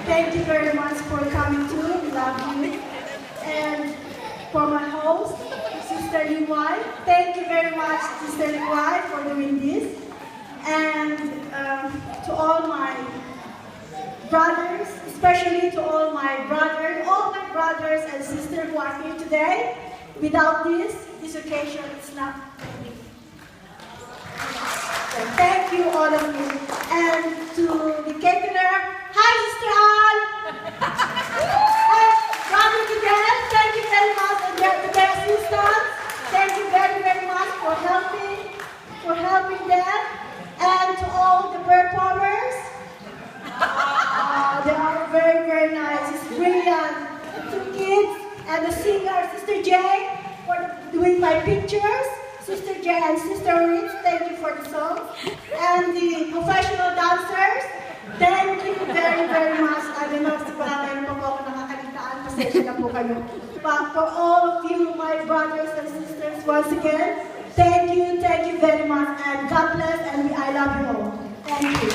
thank you very much for coming to. We love you. And for my host, Sister Liwai, thank you very much, Sister Liwai, for doing this. And to all my brothers, especially to all my brothers and sisters who are here today. Without this occasion is not. So thank you, all of you. And to the caterer, hi, Sister Ann. And Brother Miguel, thank you very much. And to their assistants, thank you very, very much for helping them. And to all the performers, they are very, very nice. It's brilliant. The two kids and the singer, Sister Jay, for doing my pictures. Sister Jay and Sister Rich, thank you for the song. And the professional dancers, thank you very, very much. I don't know if mayroon pa po ako nakakalitaan. Pasensya na po kayo. But for all of you, my brothers and sisters, once again, thank you very much. And God bless, and I love you all. Thank you.